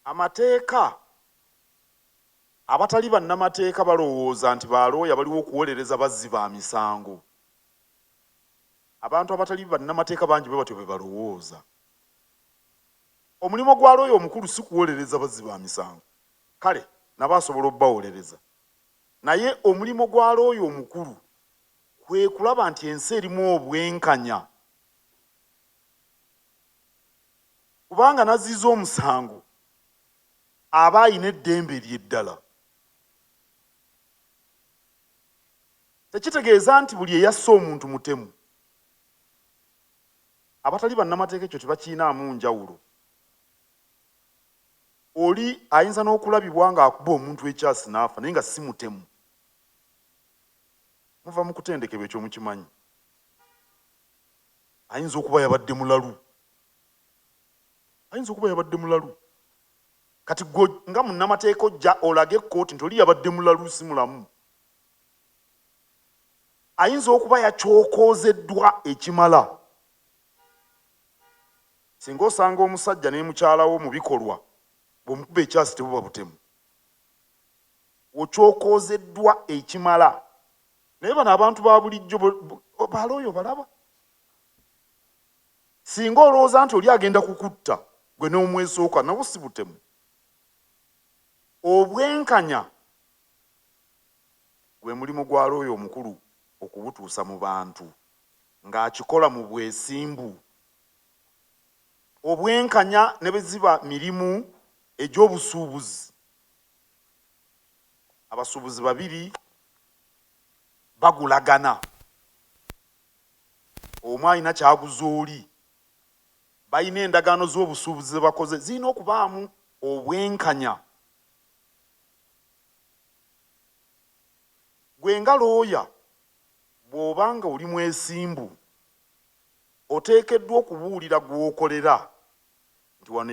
Amateeka abatali bannamateeka balowooza nti balooya baliwo okuwolereza bazzi ba misango. Abantu abatali bannamateeka bangi bwe batyo bwe balowooza. Omulimu gwa looya omukulu si kuwolereza bazzi ba misango. Kale nabo asobola obbawolereza. Naye omulimu gwa looya omukulu kwe kulaba nti ensi erimu obwenkanya. Kubanga nazizza omusango aba ayina eddembe ly'eddala. Tekitegeeza nti buli eyasse omuntu mutemu. Abatali bannamateeka ekyo tebakiinaamu njawulo. Oli ayinza n'okulabibwa ng'akuba omuntu ekyasi n'afa naye nga si mutemu. Muva mu kutendekebwa ekyo mukimanyi. Ayinza okuba yabadde mulalu. Kati gwe nga munnamateeka ojja olage ekkooti nti oli yabadde mulalu si mulamu. Ayinza okuba yakyokoozeddwa ekimala. Singa osanga omusajja ne mukyalawo mu bikolwa bw'omukuba ekyasi tebuba butemu. Okyokoozeddwa ekimala. Naye bano abantu ba bulijjo balooyo balaba. Singa olowooza nti oli agenda kukutta gwe n'omwesooka nabo si butemu. Obwenkanya gwe mulimu gwa looya omukulu okubutuusa mu bantu ng'akikola mu bwesimbu. Obwenkanya ne bwe ziba mirimu egy'obusuubuzi. Abasuubuzi babiri bagulagana. Omu alina kyaguza oli. Balina endagaano z'obusuubuzi ze bakoze zirina okubaamu obwenkanya. Gwe nga looya bw'obanga oli mwesimbu oteekeddwa okubuulira gw'okolera nti wano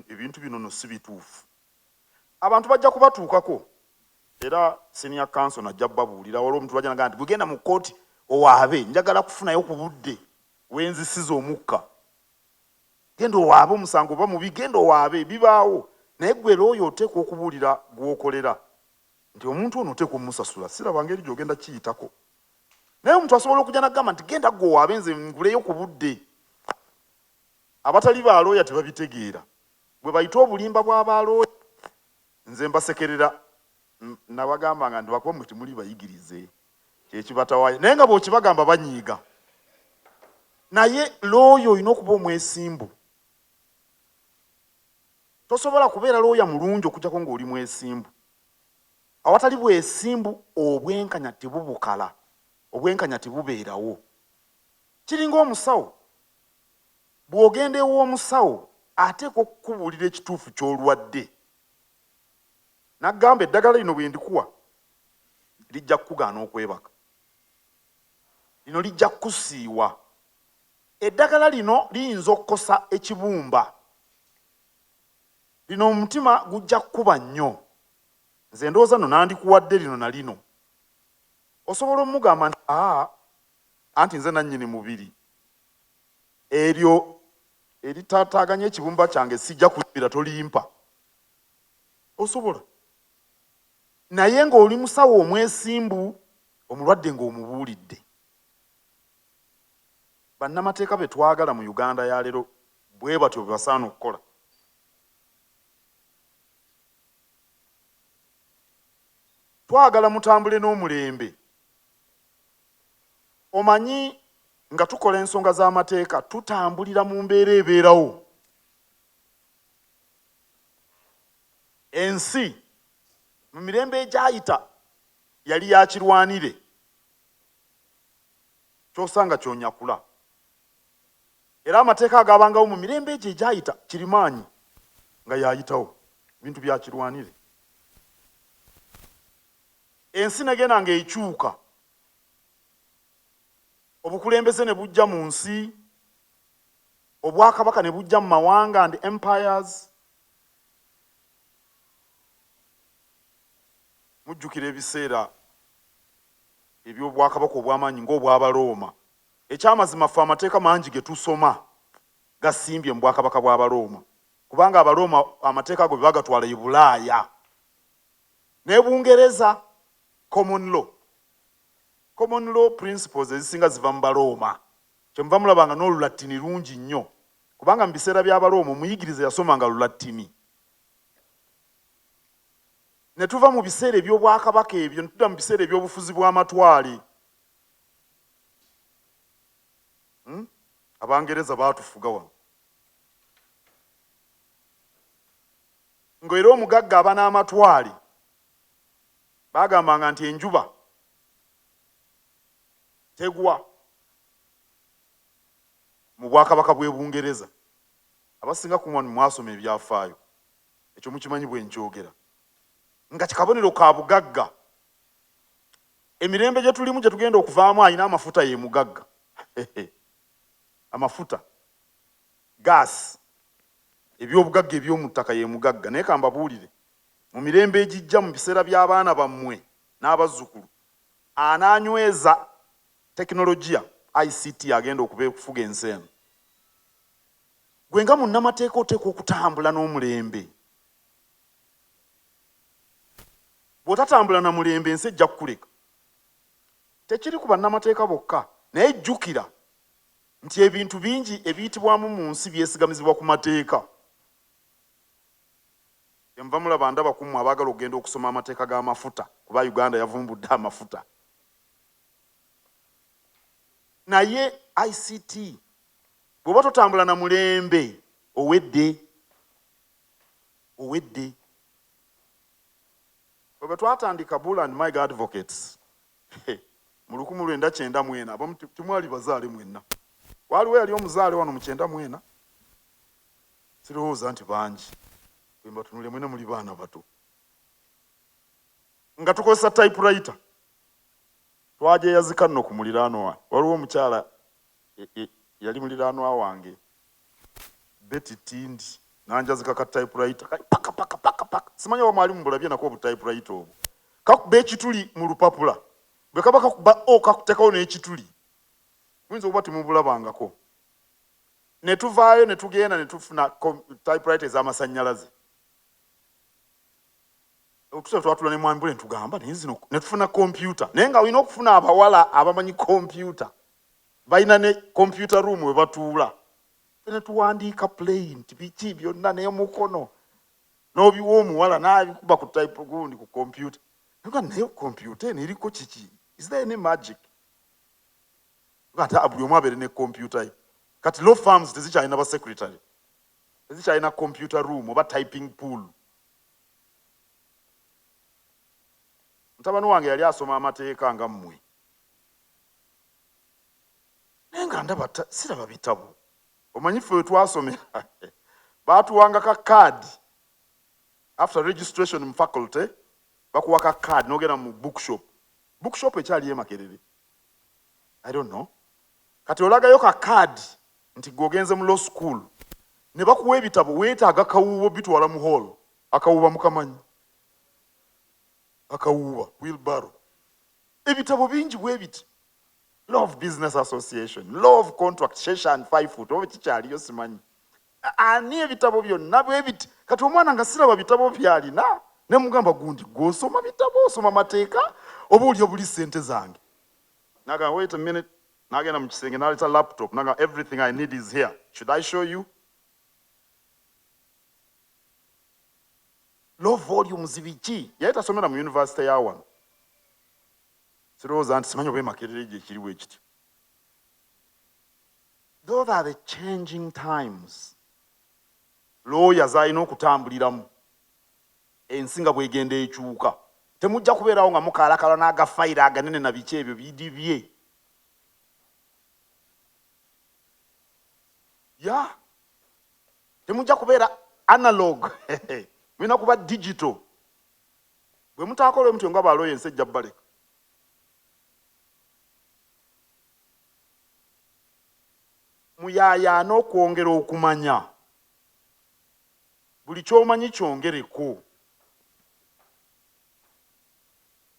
ebintu bino no si bituufu. Abantu bajja kubatuukako era senior council najja babuulira waliwo omuntu bajja nagaa nti bwegenda mu kkooti owaabe njagala kufunayo ku budde wenzisiza omukka. Genda owaabe omusango oba mubi genda owaabe bibaawo. Naye gwe looya oteekwa okubuulira gw'okolera nti omuntu ono oteekwa omusasula siraba ngeri gy'ogenda kiyitako. Naye omuntu asobola okujja n'agamba nti genda gwe owaabe nze nguleyo ku budde. Abatali ba looya tebabitegeera. Bwe bayita obulimba bw'abalooya nze mbasekerera nabagambanga nti bakuba mwe timuli bayigirize kyekibatawaaya naye nga bw'okibagamba banyiiga. Naye looya olina okuba omwesimbu. Tosobola kubeera looya mulungi okujjako ng'oli mwesimbu. Awatali bwesimbu obwenkanya tebubukala. Obwenkanya tebubeerawo. Kiringa omusawo. Bw'ogenda ew'omusawo ateekwa okukubuulira ekituufu ky'olwadde. N'agamba eddagala lino bwe ndikuwa lijja kukugaana okwebaka. Lino lijja kukusiiwa. Eddagala lino liyinza okukosa ekibumba. Lino omutima gujja kukuba nnyo. Nze ndowooza nno nandikuwadde lino na lino. Osobola omugamba nti anti nze nannyini mubiri. Eryo eritaataaganya ekibumba kyange sijja kuyibira tolimpa. Osobola. Naye ng'oli musawo omwesimbu omulwadde ng'omubuulidde. Bannamateeka be twagala mu Uganda ya leero bwe batyo bwe basaana okukola. Twagala mutambule n'omulembe. Omanyi nga tukola ensonga z'amateeka tutambulira mu mbeera ebeerawo. Ensi mu mirembe egyayita yali yakirwanire. Kyosanga kyonyakula. Era amateeka agabangawo mu mirembe egyo egyayita kirimaanyi nga yayitawo bintu byakirwanire. Ensi negenda ng'ekyuka. Obukulembeze ne bujja mu nsi. Obwakabaka ne bujja mu mawanga and empires. Mujjukira ebiseera eby'obwakabaka obw'amaanyi ng'obw'Abalooma. Ekyamazima ffe amateeka mangi ge tusoma gasimbye mu bwakabaka bw'Abalooma. kubanga Abaroma amateeka ago bagatwala e Bulaaya. Ne Bungereza common law principles ezisinga ziva mu Baroma. Kyemuva mulabanga n'Olulatini lungi nnyo, kubanga mu biseera by'Abaroma omuyigiriza yasomanga Lulatini. Ne tuva mu biseera eby'obwakabaka ebyo ne tudda mu biseera eby'obufuzi bw'amatwale. Abangereza baatufuga wano. Ng'era omugagga aba n'amatwale bagambanga nti enjuba tegwa mu bwakabaka bw'e Bungereza. Abasinga ku mwani mwasoma ebyafaayo, ekyo mukimanyi bwe nkyogera. Nga kikabonero ka bugagga. Emirembe gye tulimu gye tugenda okuvaamu alina amafuta ye mugagga. Amafuta, gas, ebyobugagga eby'omu ttaka ye mugagga. Naye ka mbabuulire, mu mirembe egijja mu biseera by'abaana bammwe n'abazzukulu, anaanyweza tekinologiya ICT agenda okufuga ensi eno. Gwe nga munnamateeka oteekwa okutambula n'omulembe. Bw'otatambula na mulembe ensi ejja kukuleka. Tekiri ku bannamateeka bokka, naye jjukira nti ebintu bingi ebiyitibwamu mu nsi byesigamizibwa ku mateeka. Enva mulaba ndaba ku mmwe abaagala okugenda okusoma amateeka g'amafuta, kuba Uganda yavumbudde amafuta. Naye ICT bw'oba totambula na mulembe owedde. Bwe twatandika Bull and Mayiga Advocates mu 1994, abamu timwali bazaale mwenna. Waliwo yali omuzaale wano mu 94? Sirowooza nti bangi. Bwe mbatunule mwena muli baana bato. Nga tukozesa typewriter. Twajeyazika nno ku muliraanwa. Waliwo omukyala yali muliraanwa wange, Betty Tindi, nanjazika ka typewriter paka. Simanyi oba mwali mubulabye nako obu typewriter obwo. Kakuba ekituli mu lupapula. Bwe kaba kakuba kakutekawo n'ekituli. Muyinza okuba timubulabangako. Ne tuvaayo ne tugenda ne tufuna typewriter ez'amasannyalaze. Okusaba twatula ne mwambule ntugamba ne tufuna computer. Naye nga olina okufuna abawala abamanyi computer. Balina ne computer room we batuula. Ne tuwandiika plain biki byonna n'emukono. N'obiwa omuwala n'abikuba ku type gundi ku computer. Naye computer eno eriko kiki? Is there any magic? Buli omu abeere ne computer ye. Kati law firms tezikyalina ba secretary. Tezikyalina computer room oba typing pool. Mutabani wange yali asoma amateeka nga mmwe. Naye nga ndaba siraba bitabo. Omanyi ffe we twasomera. Baatuwanga ka card. After registration mu faculty, bakuwa ka card n'ogenda mu bookshop. Bookshop ekyali e Makerere. I don't know. Kati olagayo ka card nti gwogenze mu law school. Ne bakuwa ebitabo weetaaga kawuubo bitwala mu hall. Akawuuba mukamanyi. Akawuuba, wheelbarrow. Ebitabo bingi bwe biti. Law of Business Association, Law of Contract, Shesha 5 foot, oba kikyaliyo simanyi. Ani ebitabo byonna bwe biti. Kati omwana nga siraba bitabo byalina, ne mugamba gundi gw'osoma bitabo, osoma mateeka, oba oli obuli ssente zange. Naga, wait a minute. Nagenda mu kisenge n'aleeta laptop. Naga, everything I need is here. Should I show you? Law volumes biki. Yali tasomera mu university ya wano. Sirowooza nti simanyi oba Makerere gye kiriwo ekityo. Those are the changing times. Lawyers alina okutambuliramu. Ensi nga bw'egenda ekyuka. Temujja kubeerawo nga mukaalakala n'agafayiro aganene na biki ebyo bidibye. Temujja kubeera analog. Mulina kuba digital. Bwe mutaakola mutyo nga balooya ensi ejja baleka. Muyaayaana okwongera okumanya. Buli ky'omanyi kyongereko.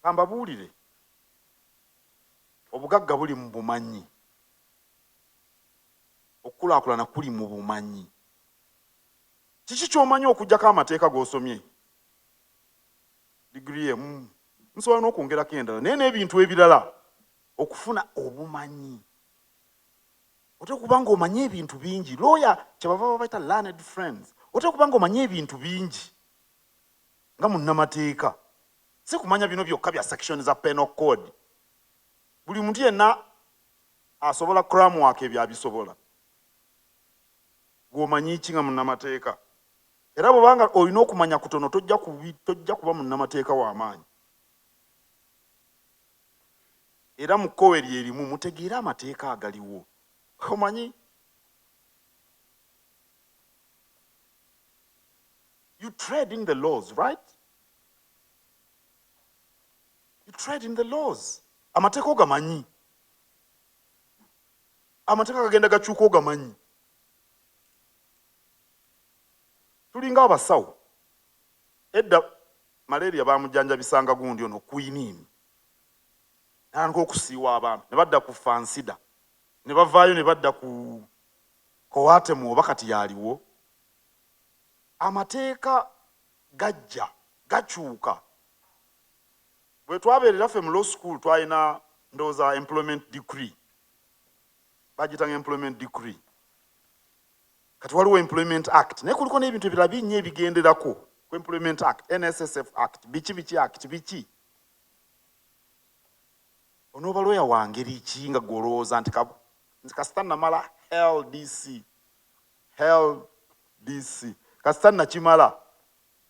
Kambabuulire. Obugagga buli mu bumanyi. Okukulaakulana kuli mu bumanyi. Kiki ky'omanyi okuggyako amateeka g'osomye? Degree emu. Nsobola n'okwongerako endala. Naye n'ebintu ebirala okufuna obumanyi. Oteekwa okuba ng'omanyi ebintu bingi. Lawyer kyebava babayita learned friends. Oteekwa okuba ng'omanyi ebintu bingi nga munnamateeka. Si kumanya bino byokka bya section za penal code. Buli muntu yenna asobola cramwork ebyo abisobola. Gw'omanyi ki nga munnamateeka? Era bw'obanga olina okumanya kutono tojja kuba munnamateeka w'amaanyi. Era mu kkowe lyerimu mutegeera amateeka agaliwo. Omanyi? You trade in the laws, right? You trade in the laws. Amateeka ogamanyi. Amateeka gagenda gakyuka ogamanyi. Tulinga abasawo. Edda malaria bamujjanjabisanga gundi ono kwiniini. Nanga okusiiwa abantu. Ne badda ku fansida. Ne bavaayo ne badda ku kowaatemu oba kati yaliwo. Amateeka gajja, gakyuka. Bwe twabeerera ffe mu law school twalina ndowooza employment decree. Bagiyitanga employment decree. Kati waliwo employment act. Naye kuliko n'ebintu ebirala bingi ebigenderako ku employment act, NSSF act, biki act, biki. Onooba lawyer wa ngeri ki nga gw'olowooza nti kasita namala LDC. Kasita nakimala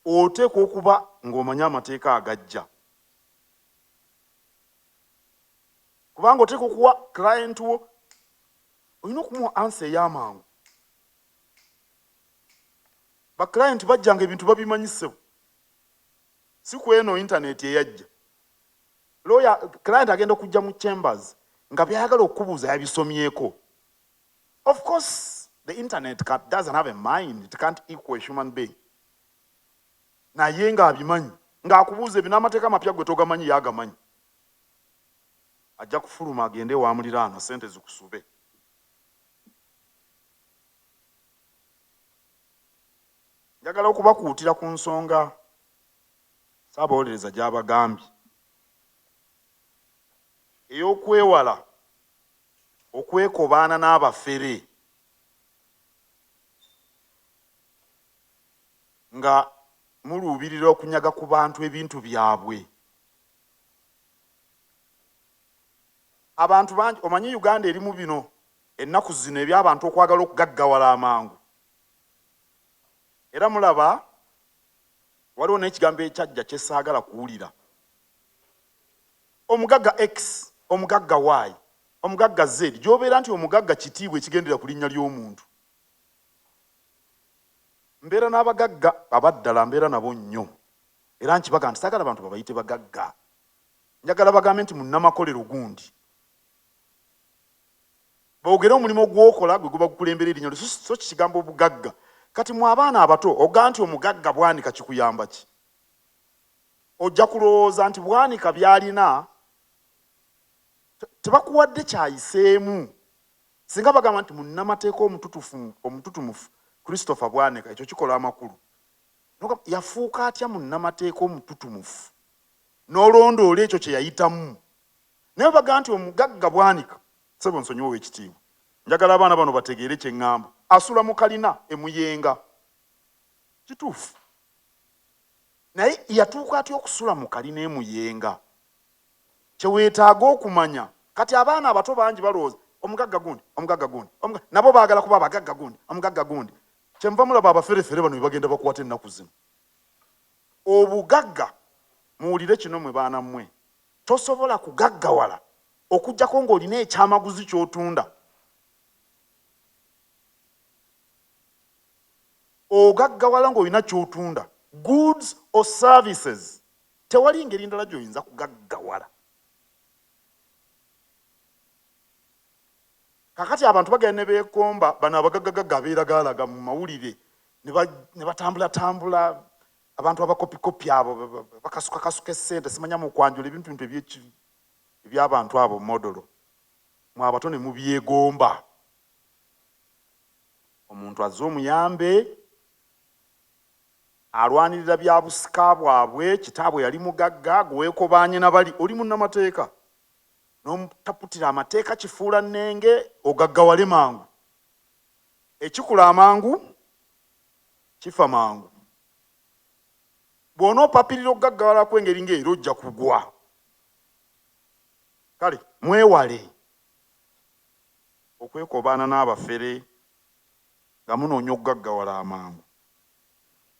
oteekwa okuba ng'omanya amateeka agajja. Kubanga oteekwa okuwa client wo olina okumuwa answer ey'amangu. Ba client bajjanga ebintu babimanyise. Si ku eno internet eyajja. Lawyer client agenda okujja mu chambers nga byayagala okubuuza yabisomyeko. Of course, the internet doesn't have a mind. It can't equal a human being. Naye nga abimanyi. Ng'akubuuza ebyo n'amateeka amapya gwe togamanyi yagamanyi. Ajja kufuluma agende wa muliraano sente zikusube. Njagala okubakuutira ku nsonga Ssaabawolereza gy'abagambye ey'okwewala okwekobaana n'abafere nga muluubirira okunyaga ku bantu ebintu byabwe. Abantu bangi omanyi Uganda erimu bino ennaku zino eby'abantu okwagala okugaggawala amangu. Era mulaba waliwo n'ekigambo ekyajja kye saagala kuwulira. Omugagga X, omugagga Y, omugagga Z, gy'obeera nti omugagga kitiibwa ekigendera ku linnya ly'omuntu. Mbeera n'abagagga abaddala mbeera nabo nnyo. Era nkibaga nti saagala abantu babayite bagagga. Njagala bagambe nti munnamakolero gundi. Boogere omulimu gw'okola gwe guba gukulembera erinnya lyo, so kigambo obugagga. Kati mu abaana abato oga nti omugagga bwanika kikuyamba ki? Ojja kulowooza nti bwanika byalina tebakuwadde kyayiseemu. Singa bagamba nti munnamateeka omututumufu Christopher Bwanika, ekyo kikola amakulu. Yafuuka atya munnamateeka omututumufu? N'olondoola ekyo kye yayitamu. Naye bagamba nti omugagga Bwanika, ssebo nsonyiwa ekitiibwa. Njagala abaana bano bategeere kye ŋŋamba. Asula mu kalina emuyenga. Kituufu. Naye yatuuka atya okusula mu kalina emuyenga? Kye weetaaga okumanya. Kati abaana abato bangi balowooza omugagga gundi, omugagga gundi. Nabo baagala kuba abagagga gundi, omugagga gundi. Kyenva mulaba abaferefere bano bagenda bakwata ennaku zino. Obugagga muwulire kino mwe baana mmwe. Tosobola kugaggawala okuggyako ng'olina ekyamaguzi ky'otunda. Ogaggawala ng'olina ky'otunda, goods or services. Tewali ngeri ndala gy'oyinza kugaggawala. Kakati abantu bagenda ne beekomba bano abagaggagagga abeeragaalaga mu mawulire ne batambula abantu abakopikopi abo bakasukakasuka essente simanya mu kwanjula ebintu eby'abantu abo modolo. Mwe abato ne mubyegomba. Omuntu azze omuyambe alwanirira bya busika bwabwe, kitaabwe yali mugagga, gwekobaanye nabali, oli munnamateeka. N'omutaputira amateeka kifuula nnenge, ogaggawale mangu. Ekikula amangu, kifa mangu. Bw'onoopapirira okugaggawala kw'engeri ng'era ojja kugwa. Kale, mwewale okwekobaana n'abafere nga munoonya okugaggawala amangu.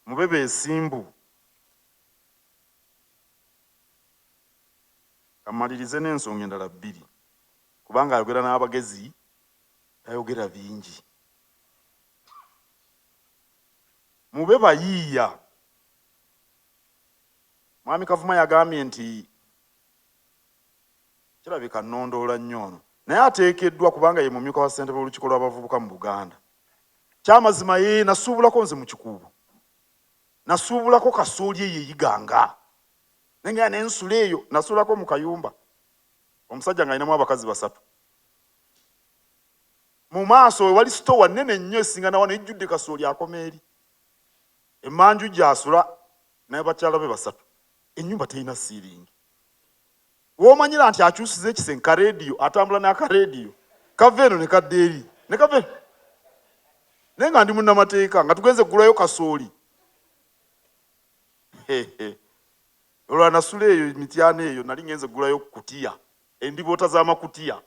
Mube beesimbu. Kamalirize n'ensonga endala bbiri. Kubanga ayogera n'abagezi, tayogera bingi. Mube bayiiya. Mwami Kavuma yagambye nti kirabika nnondoola nnyo ono, naye ateekeddwa kubanga ye mumyuka wa ssentebe w'olukiiko lw'abavubuka mu Buganda. Kyamazima ye nasuubulako nze mu kikuubo. Nasuubulako kasooli eyo eyiganga. Nengera n'ensula eyo nasuulako mu kayumba. Omusajja ng'alinamu abakazi 3. Mu maaso we wali sitowa nnene nnyo esingana wano ejjudde kasooli akoma eri. Emmanju gy'asula naye bakyala be 3. Ennyumba terina siiringi. W'omanyira nti akyusiza ekise nka reediyo, atambula n'akareediyo. Kava eno ne kadda eri. Ne kava eno. Naye nga ndi munnamateeka nga tugenze kugulayo kasooli. Olwa nasula eyo mityana eyo nali ngenze kugulayo kutiya. Endiboota z'amakutiya.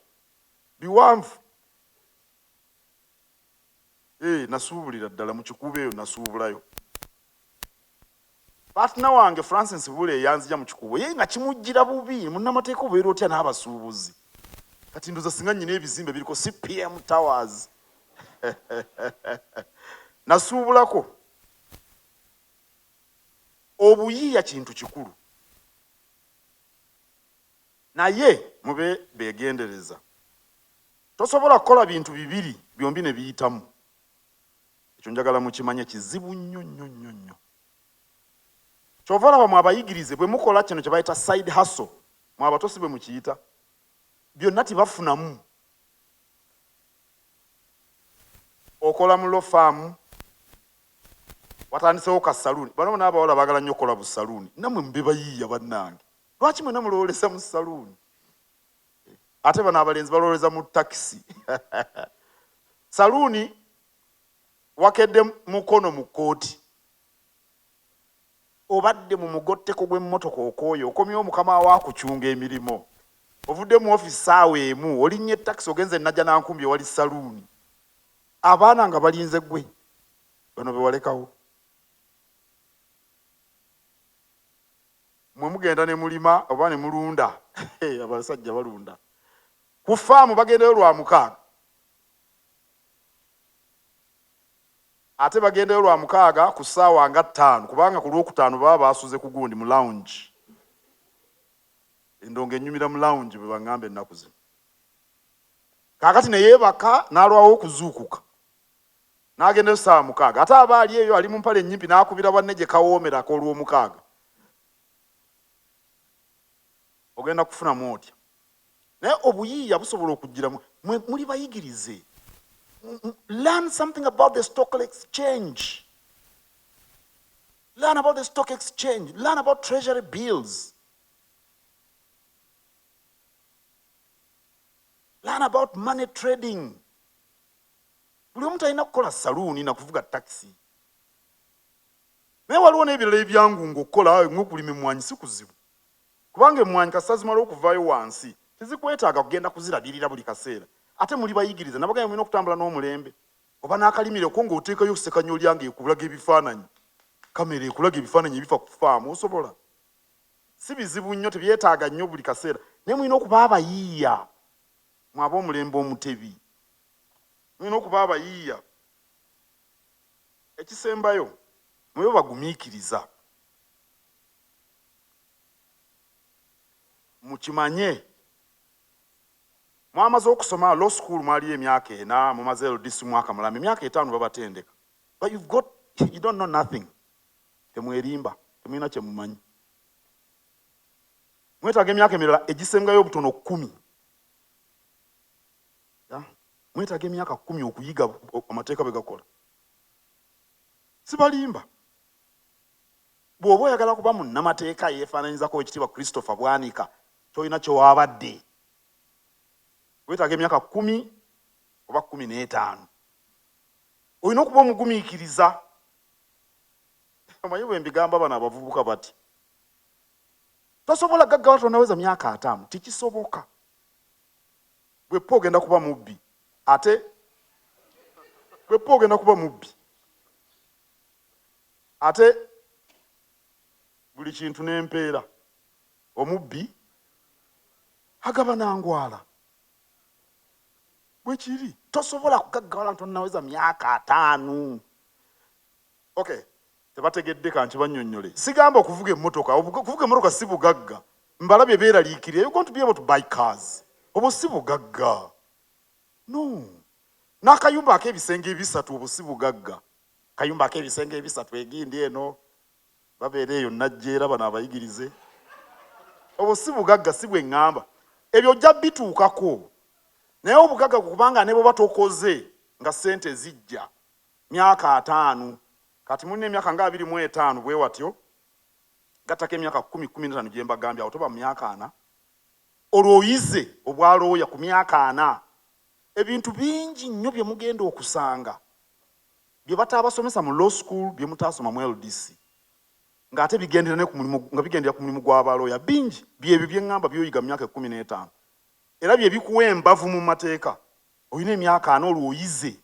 Biwanvu. Nasuubulira ddala mu kikuubo eyo nasuubulayo. Partner wange Francis Bule yanzija mu kikuubo. Ye nga kimujjira bubi, munnamateeka obeera otya n'abasuubuzi. Kati ndoza singa nnyina ebizimbe biriko CPM Towers. Nasuubulako. Obuyiiya kintu kikulu. Naye mube beegendereza. Tosobola kukola bintu bibiri byombi ne biyitamu. Ekyo njagala mukimanye kizibu nnyo nnyo nnyo nnyo. Kyova olaba mu abayigirize bwe mukola kino kye bayita side hustle, mu abatosi bwe mukiyita, byonna tibafunamu. Okola mu law firm, watandisewo ka saloon. Bano n'abawala baagala nnyo okukola bu saloon. Nammwe mube bayiiya bannange. Lwaki mwena mulowooleza mu saloon? Ate bano abalenzi balowooleza mu takisi. Saloon wakedde mukono mu kkooti. Obadde mu mugotteko gw'emmotoka okooyo, okomyewo mukama wa kucunga emirimu. Ovudde mu office ssaawa emu, olinnye takisi ogenze najja nankumbi ewali saloon. Abaana nga balinze ggwe. Bano be walekawo. Mwe mugenda ne mulima oba ne mulunda. Abasajja balunda. Ku faamu bagendayo lwa 6. Ate bagendayo lwa 6 ku ssaawa nga 5 kubanga ku Lwokutaano baba baasuze ku gundi mu lounge. Endonga ennyumira mu lounge bwe baŋŋamba ennaku zino. Kaakati ne yeebaka n'alwawo okuzuukuka. N'agendayo ssaawa 6. Ate aba ali eyo ali mu mpale ennyimpi n'akubira banne gye kawoomerako olw'omukaaga. Ogenda kufunamu otya. Naye obuyiiya busobola okujjiramu. Muli bayigirize. Learn something about the stock exchange. Learn about the stock exchange. Learn about treasury bills. Learn about money trading. Buli omuntu alina kukola saloon na kuvuga taxi. Naye waliwo n'ebirala ebyangu ng'okukola ng'okulima emmwanyi si kuzibu. Kubanga emmwanyi kasazimala okuvaayo wansi tezikwetaaga kugenda kuzirabirira buli kaseera. Ate muli bayigiriza nabaganya mulina okutambula n'omulembe. Oba n'akalimireko ng'oteekayo sekanyoli yange ekulaga ebifaananyi. Kamera ekulaga ebifaananyi ebifa ku faamu osobola. Si bizibu nnyo tebyetaaga nnyo buli kaseera. Naye mulina okuba abayiiya. Mwaba omulembe omutebi. Mulina okuba abayiiya. Ekisembayo mube bagumiikiriza. Mukimanye. Mwamaze okusoma law school mwali emyaka 4 mumaze LDC mwaka mulamba emyaka 5 babatendeka. But you don't know nothing. Temwerimba, temwina kye mumanyi. Mwetaaga emyaka emirala egisemgayo obutono 10. Mwetaaga emyaka 10 okuyiga amateeka bwe gakola. Sibalimba. bw'oba oyagala kuba munnamateeka yeefaananyizako ekitiibwa Christopher Bwanika kyolina kyewabadde weetaaga emyaka 10 oba 15 olina okuba omugumiikiriza. Omanyi bwe mbigamba bano abavubuka bati tosobola gaggawa tonaweza myaka 5 tikisoboka. Bweppa ogenda kuba mubbi ate bweppa ogenda kuba mubbi ate buli kintu n'empeera. Omubbi agaba nangwala bwe kiri tosobola kugaggawala tonaweza myaka 5. Okay, tebategedde kanki bannyonnyole. Sigamba okuvuga emmotoka. Okuvuga emmotoka si bugagga. Mbalabye beeraliikirira. You're going to be able to buy cars. Obwo si bugagga. No. N'akayumba ak'ebisenge 3 obwo si bugagga. Kayumba ak'ebisenge 3 egindi eno babeera eyo najjeera bano abayigirize. Obwo si bugagga, si bwe ŋŋamba. Ebyo ojja bituukako. Naye obugagga kubanga ne bwe tokoze nga ssente zijja myaka 5. Kati mulina emyaka nga 25 bwe watyo gattako emyaka 10-15 gye mbagambye awo toba mu myaka 4. Olwo oyize obwalooya ku myaka 4. Ebintu bingi nnyo bye mugenda okusanga bye bataabasomesa mu law school bye mutaasoma mu LDC ng'ate bigendera ku mulimu gw'abalooya bingi byebyo bye ŋŋamba by'oyiga mu myaka 15 era bye bikuwa embavu mu mateeka. Olina emyaka 4 olwo oyize.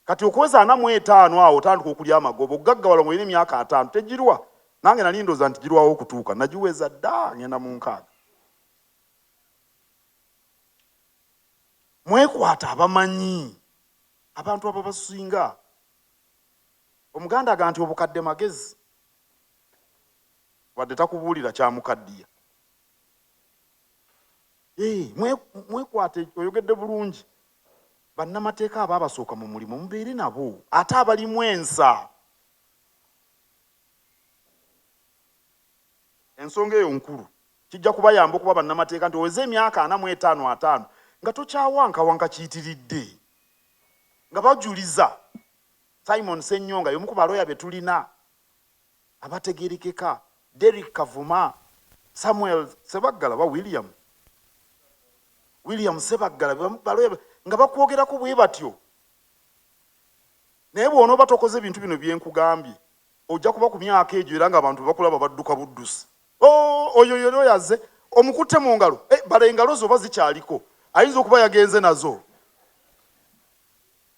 Kati okuweza 45 awo otandika okulya amagobo okugaggawala ng'olina emyaka 5 tegirwa. Nange nali ndooza nti girwawo okutuuka nagiweza dda ngenda mu 6. Mwekwata abamanyi abantu abo basinga. Omuganda agamba nti obukadde magezi wadde takubuulira kyamukaddiya. Mwekwate oyogedde bulungi. Bannamateeka abaabasooka mu mulimu mubeere nabo ate abalimu ensa. Ensonga eyo nkulu kijja kubayamba okuba bannamateeka nti oweze emyaka 45 nga tokyawankawanka kiyitiridde nga bajuliza. Simon Ssennyonga y'omu ku balooya be tulina abategeerekeka. Derek Kavuma, Samuel Sebaggala ba William Sebaggala balooya nga bakwogerako bwe batyo. Naye bw'onooba tokoze ebintu bino bye nkugambye ojja kuba ku myaka egyo era ng'abantu bakulaba badduka buddusi. Oyo yazze omukutte mu ngalo bala engalo zo oba zikyaliko ayinza okuba yagenze nazo.